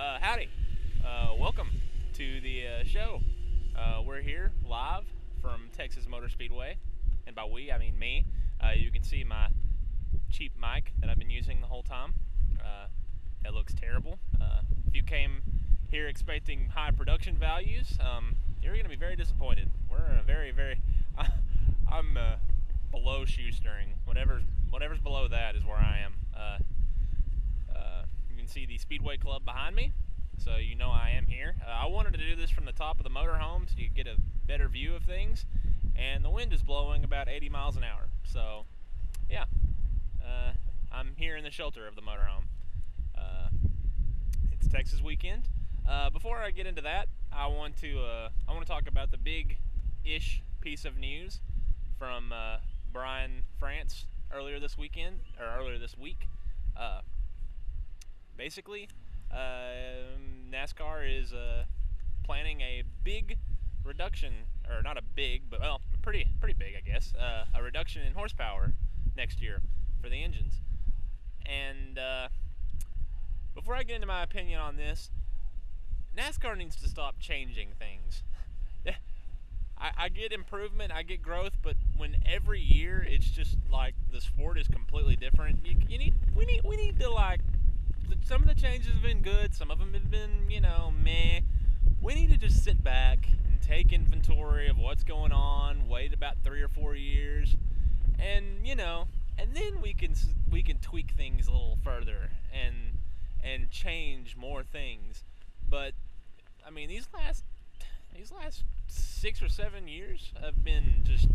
Howdy. Welcome to the show. We're here live from Texas Motor Speedway, and by we I mean me. You can see my cheap mic that I've been using the whole time. It looks terrible. If you came here expecting high production values, you're going to be very disappointed. We're in a very I'm below shoestring. Whatever's below that is where I am. You can see the Speedway Club behind me, so you know I am here. I wanted to do this from the top of the motorhome so you get a better view of things, and the wind is blowing about 80 miles an hour. So, yeah, I'm here in the shelter of the motorhome. It's Texas weekend. Before I get into that, I want to talk about the big-ish piece of news from Brian France earlier this week. Basically, NASCAR is planning a big reduction, or not a big, but well, pretty big, I guess. A reduction in horsepower next year for the engines. And before I get into my opinion on this, NASCAR needs to stop changing things. I get improvement, I get growth, but when every year it's just like the sport is completely different, we need to, like, some of the changes have been good, some of them have been, meh. We need to just sit back and take inventory of what's going on, wait about 3 or 4 years, and and then we can tweak things a little further and change more things. But I mean, these last 6 or 7 years have been just,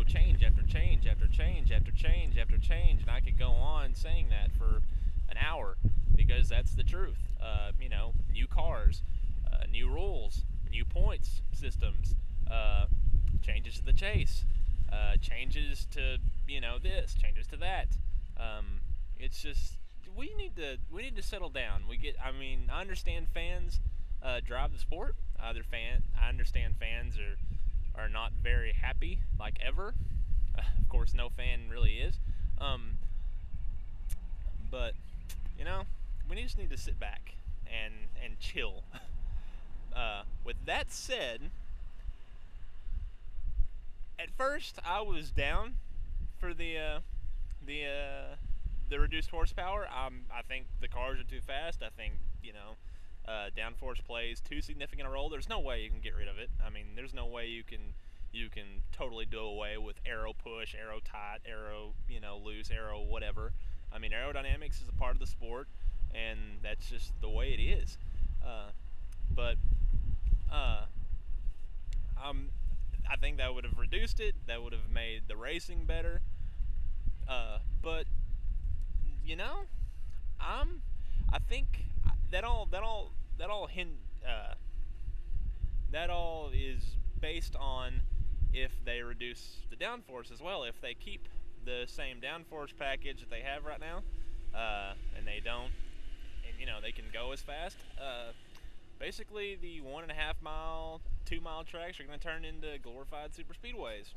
change after change after change after change after change, and I could go on saying that for an hour because that's the truth. New cars, new rules, new points systems, changes to the chase, changes to this, changes to that. It's just we need to settle down. I understand fans drive the sport. I understand fans are not very happy, like ever. Of course, no fan really is. But we just need to sit back and chill. With that said, at first I was down for the reduced horsepower. I think the cars are too fast. I think downforce plays too significant a role. There's no way you can get rid of it. I mean, there's no way you can totally do away with aero push, aero tight, aero loose, aero whatever. I mean, aerodynamics is a part of the sport, and that's just the way it is. I think that would have reduced it. That would have made the racing better. But I think that all is based on if they reduce the downforce as well. If they keep the same downforce package that they have right now, and they don't, and they can go as fast. Basically, the 1.5 mile, 2 mile tracks are going to turn into glorified super speedways,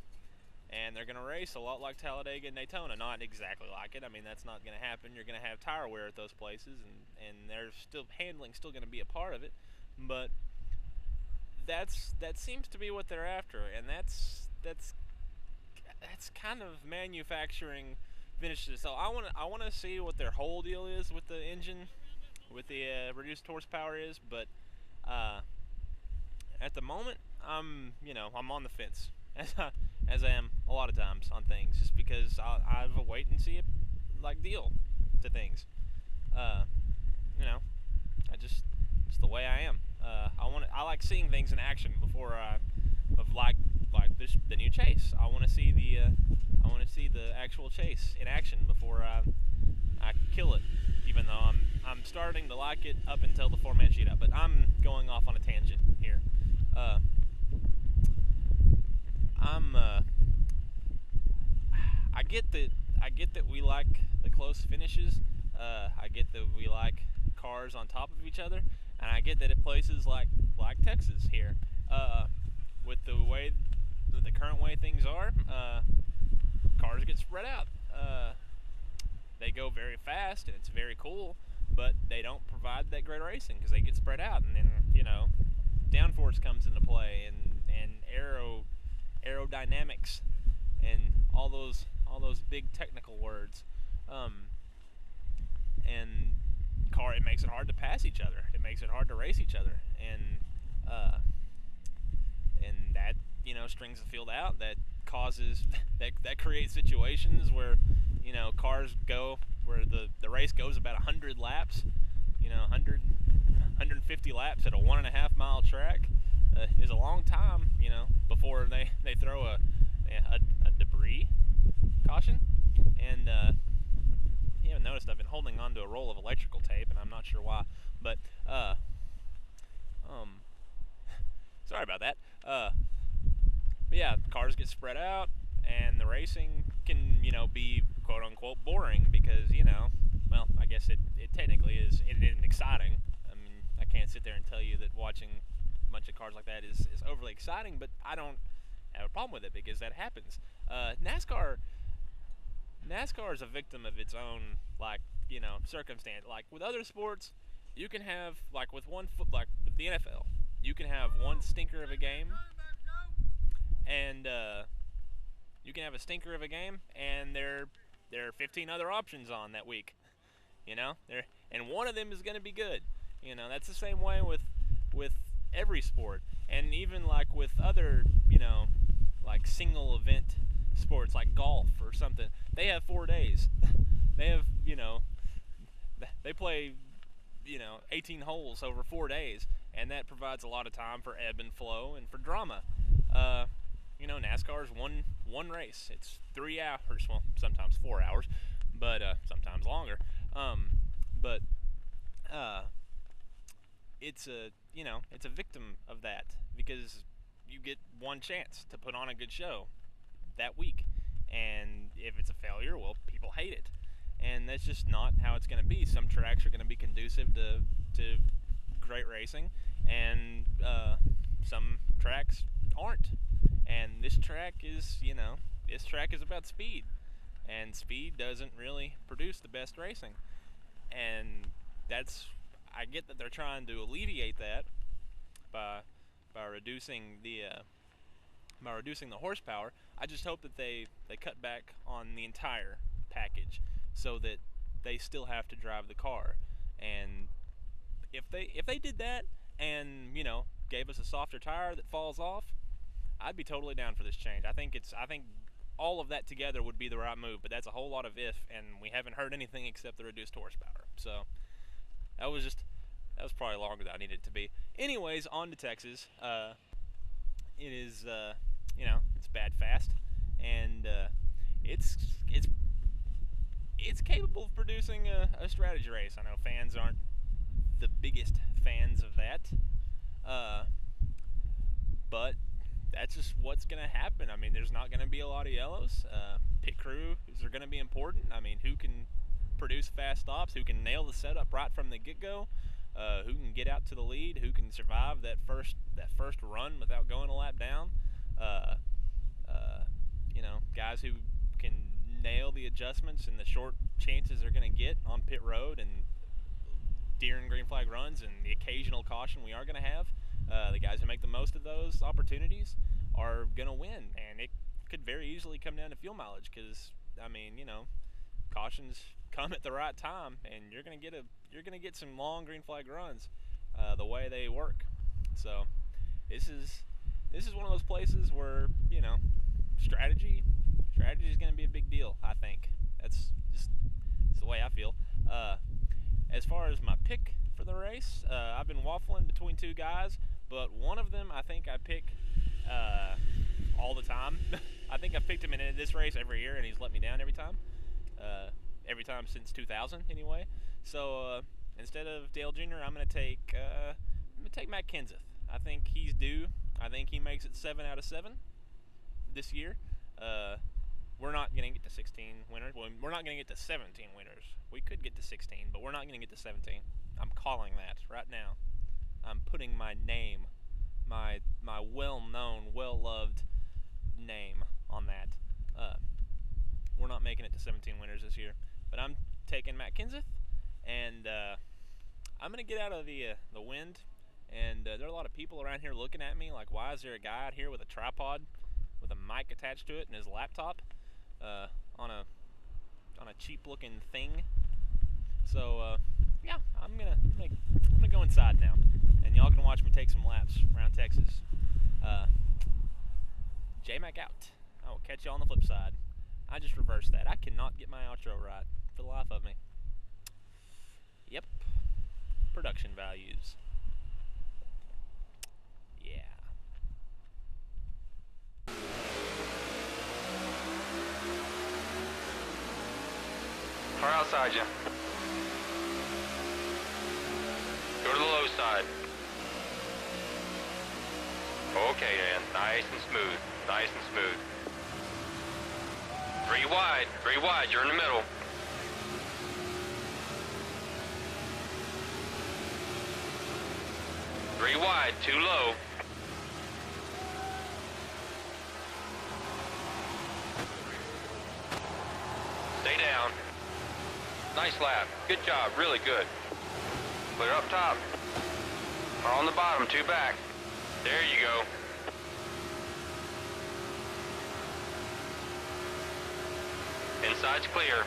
and they're going to race a lot like Talladega and Daytona. Not exactly like it. I mean, that's not going to happen. You're going to have tire wear at those places, and there's still handling's still going to be a part of it. But that seems to be what they're after, and that's kind of manufacturing finishes. So I want to see what their whole deal is with the engine, with the reduced horsepower is. But at the moment, I'm on the fence, as I am a lot of times on things, just because I have a wait and see it like deal to things. It's the way I am. I like seeing things in action before the new chase. I want to see the actual chase in action before I kill it. Even though I'm starting to like it up until the 4-man shootout, but I'm going off on a tangent here. I get that we like the close finishes. I get that we like cars on top of each other, and I get that at places like Texas here, with the current way things are, cars get spread out. They go very fast, and it's very cool, but they don't provide that great racing because they get spread out, and then downforce comes into play, and aerodynamics, and all those big technical words, and it makes it hard to pass each other. It makes it hard to race each other, uh, and that strings the field out. That causes that creates situations where cars go where the race goes about 100 laps, 150 laps at a 1.5 mile track is a long time, before they throw a debris caution. And you haven't noticed I've been holding onto a roll of electrical tape, and I'm not sure why, but sorry about that. But yeah, cars get spread out, and the racing can be quote unquote boring because well, I guess it technically is. It isn't exciting. I mean, I can't sit there and tell you that watching a bunch of cars like that is overly exciting, but I don't have a problem with it because that happens. NASCAR is a victim of its own circumstance. Like with other sports, you can have with the NFL, you can have one stinker of a game, and you can have a stinker of a game, and there are 15 other options on that week. And one of them is going to be good. That's the same way with every sport, and even with other single event sports like golf or something. They have 4 days. They have they play 18 holes over 4 days, and that provides a lot of time for ebb and flow and for drama. NASCAR is one race. It's 3 hours, well, sometimes 4 hours, but sometimes longer. But it's a victim of that because you get one chance to put on a good show that week, and if it's a failure, well, people hate it, and that's just not how it's going to be. Some tracks are going to be conducive to great racing, and some tracks aren't. And this track is about speed, and speed doesn't really produce the best racing. And I get that they're trying to alleviate that by reducing the horsepower. I just hope that they cut back on the entire package so that they still have to drive the car. And if they did that and gave us a softer tire that falls off, I'd be totally down for this change. I think all of that together would be the right move, but that's a whole lot of if, and we haven't heard anything except the reduced horsepower. So that was probably longer than I needed it to be. Anyways, on to Texas. It is it's bad fast, and it's capable of producing a strategy race. I know fans aren't the biggest fans of that, but that's just what's going to happen. I mean, there's not going to be a lot of yellows. Pit crews are going to be important. I mean, who can produce fast stops, who can nail the setup right from the get-go, who can get out to the lead, who can survive that first run without going a lap down. Guys who can nail the adjustments and the short chances they're going to get on pit road and deer and green flag runs and the occasional caution we are going to have. The guys who make the most of those opportunities are going to win, and it could very easily come down to fuel mileage because, I mean, cautions come at the right time, and you're going to get some long green flag runs the way they work. So this is one of those places where strategy is going to be a big deal. I think that's the way I feel. As far as my pick for the race, I've been waffling between two guys, but one of them I think I pick all the time. I think I've picked him in this race every year, and he's let me down every time. Every time since 2000, anyway. So instead of Dale Jr., I'm gonna take Matt Kenseth. I think he's due. I think he makes it 7 out of 7 this year. We're not gonna get to 16 winners. Well, we're not gonna get to 17 winners. We could get to 16, but we're not gonna get to 17. I'm calling that right now. I'm putting my name, my well-known, well-loved name on that. We're not making it to 17 winners this year, but I'm taking Matt Kenseth, and I'm gonna get out of the wind. And there are a lot of people around here looking at me like, why is there a guy out here with a tripod with a mic attached to it and his laptop on a cheap looking thing? So yeah, I'm gonna go inside now, and y'all can watch me take some laps around Texas. J-Mac out. I will catch y'all on the flip side. I just reversed that. I cannot get my outro right for the life of me. Yep. Production values. Yeah. Car outside you. Go to the low side. Okay, man. Nice and smooth. Nice and smooth. 3 wide. 3 wide. You're in the middle. Three wide, 2 low. Stay down. Nice lap. Good job. Really good. Clear up top. Or on the bottom, 2 back. There you go. Inside's clear.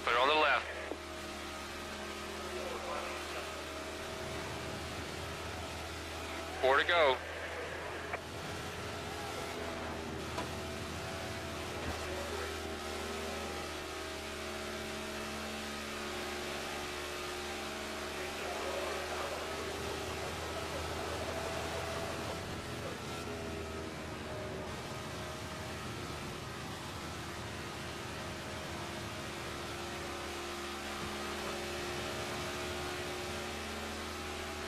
Put it on the left. Four to go.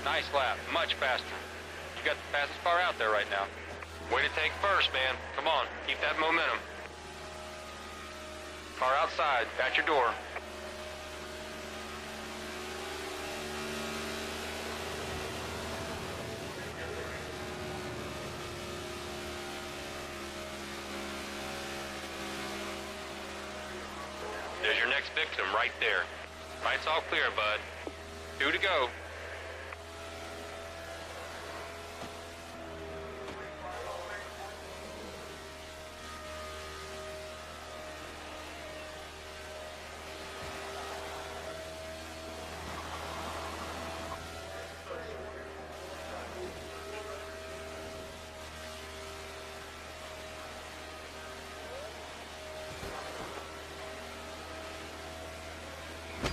Nice lap, much faster. You got the fastest car out there right now. Way to take first, man. Come on, keep that momentum. Car outside, at your door. There's your next victim right there. Light's all clear, bud. 2 to go.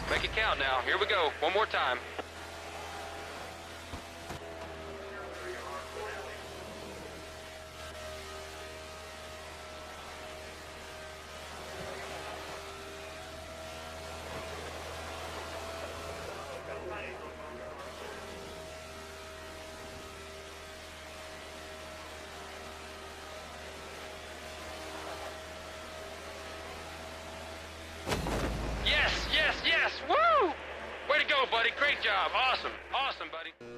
Make it count now. Here we go. One more time. Yes, yes, yes! Woo! Way to go, buddy. Great job. Awesome. Awesome, buddy.